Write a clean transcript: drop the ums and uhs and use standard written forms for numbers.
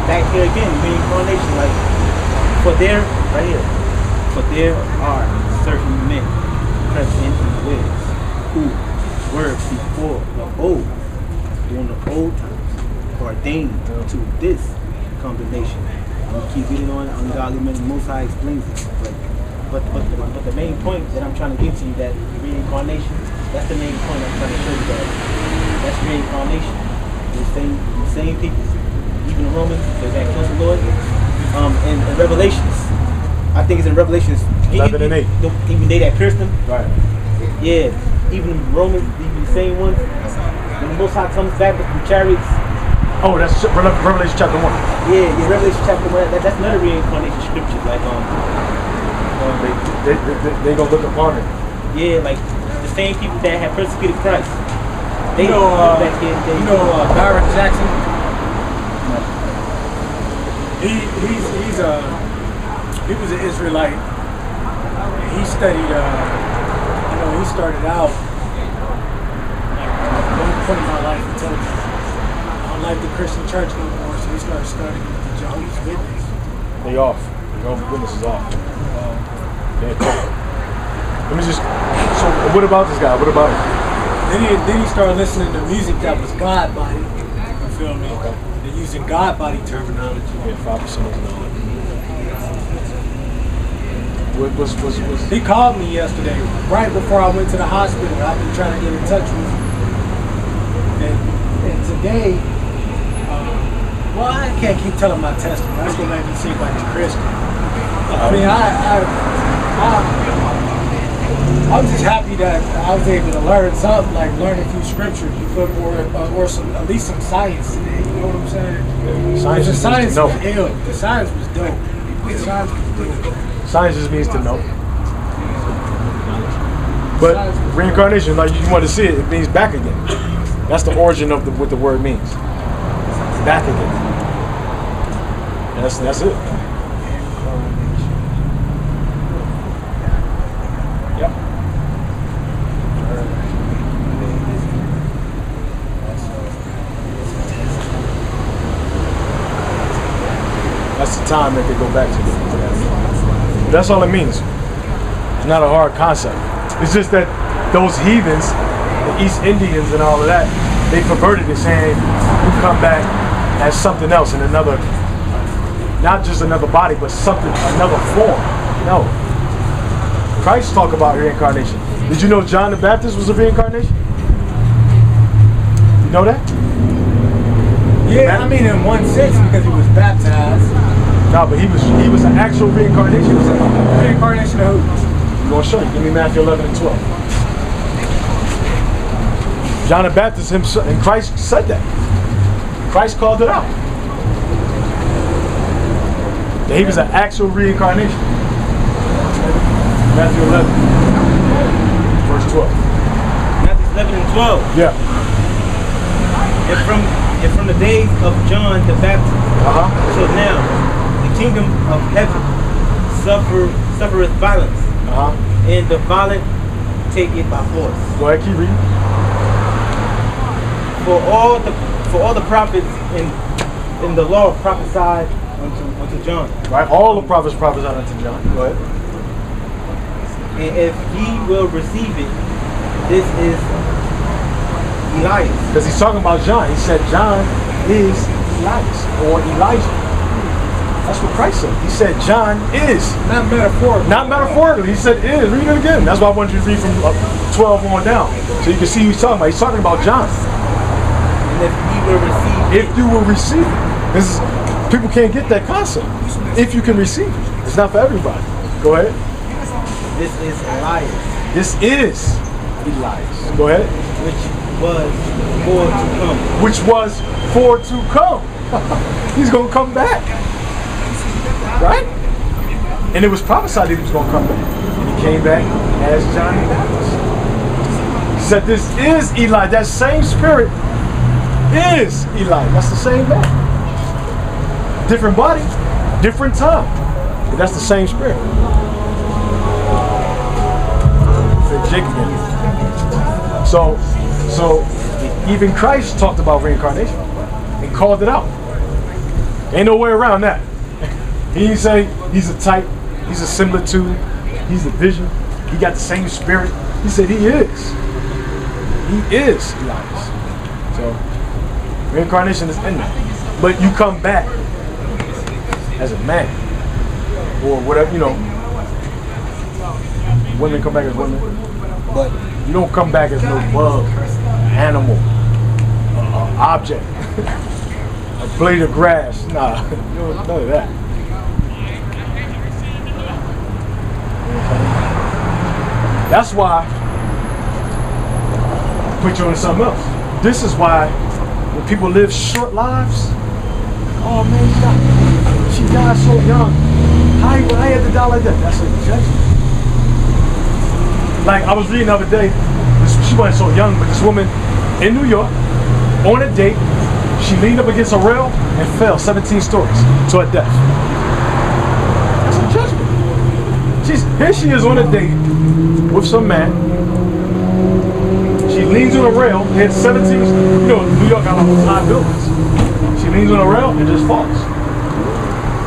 back here again, reincarnation, like, right here, for there are certain men present in the ways who were before the old, during the old times, ordained to this condemnation. And we keep reading on ungodly men, the Most High explains it. But the main point that I'm trying to get to you, that reincarnation, that's the main point I'm trying to show you, that that's reincarnation. The same people, even the Romans, they're back close to the Lord. And Revelations, I think it's in Revelations 11 and 8. Even they that pierced them. Right. Yeah, even Romans, even the same ones. When the Most High comes back with the chariots. Oh, that's Revelation chapter 1. Yeah, Revelation chapter 1. That's another reincarnation scripture. Like they gonna look upon it. Yeah, like the same people that had persecuted Christ. They back here. Byron Jackson. He was an Israelite. And he studied. He started out at one point in my life until I don't like the Christian church no more, so he started studying the Jehovah's Witness. They off. The Jehovah's Witness is off. Let me just. So, what about this guy? What about him? Then he started listening to music that was God body. You feel me? Okay. They're using God body terminology. Yeah, 5% is all. Was He called me yesterday, right before I went to the hospital. I've been trying to get in touch with him. And today, well, I can't keep telling my testimony. That's gonna make me seem like a Christian. I mean, I'm just happy that I was able to learn something, like learn a few scriptures, or some, at least some science today. You know what I'm saying? Science the science was ill. The science was dope. The science was dope. Science just means to know. But reincarnation, like you want to see it, it means back again. That's the origin of what the word means. Back again. That's it. Yep. That's the time that they go back to. That's all it means. It's not a hard concept. It's just that those heathens, the East Indians and all of that, they perverted it, saying you come back as something else in another, not just another body, but something, another form. No. Christ talked about reincarnation. Did you know John the Baptist was a reincarnation? You know that? Yeah, I mean in one sense because he was baptized. No, but he was an actual reincarnation. Reincarnation of who? I'm going to show you. Give me Matthew 11 and 12. John the Baptist himself, and Christ said that. Christ called it out. That he was an actual reincarnation. Matthew 11, verse 12. Matthew 11 and 12. Yeah. And from the days of John the Baptist till now, the kingdom of heaven suffereth violence, and the violent take it by force. Go ahead, keep reading. For all the prophets in the law prophesied unto John. Right, all the prophets prophesied unto John. Go ahead. And if ye will receive it, this is Elias. Because he's talking about John. He said John is Elias or Elijah. That's what Christ said. He said John is. Not metaphorically. Not metaphorically. He said is. Read it again. That's why I want you to read from 12 on down. So you can see who he's talking about. He's talking about John. And if ye will receive it. If you will receive it. People can't get that concept. If you can receive it. It's not for everybody. Go ahead. This is Elias. This is Elias. Go ahead. Which was for to come. He's going to come back. Right? And it was prophesied that he was going to come back. And he came back as John the Baptist. He said, this is Eli. That same spirit is Eli. That's the same man. Different body, different time. But that's the same spirit. So even Christ talked about reincarnation and called it out. Ain't no way around that. He didn't say he's a type, he's a similitude, he's the vision, he got the same spirit. He said he is. He is Elias. So reincarnation is in there. But you come back as a man. Or whatever, you know. Women come back as women. But you don't come back as no bug, animal, object, a blade of grass. Nah, you don't none of that. That's why I put you on something else. This is why when people live short lives, oh man, she died so young. How I had to die like that? That's a rejection. Like I was reading the other day, she wasn't so young, but this woman in New York, on a date, she leaned up against a rail and fell 17 stories to her death. That's a judgment. Here she is on a date with some man. She leans on a rail, hits 17, you know, New York got all those high buildings. She leans on a rail and just falls.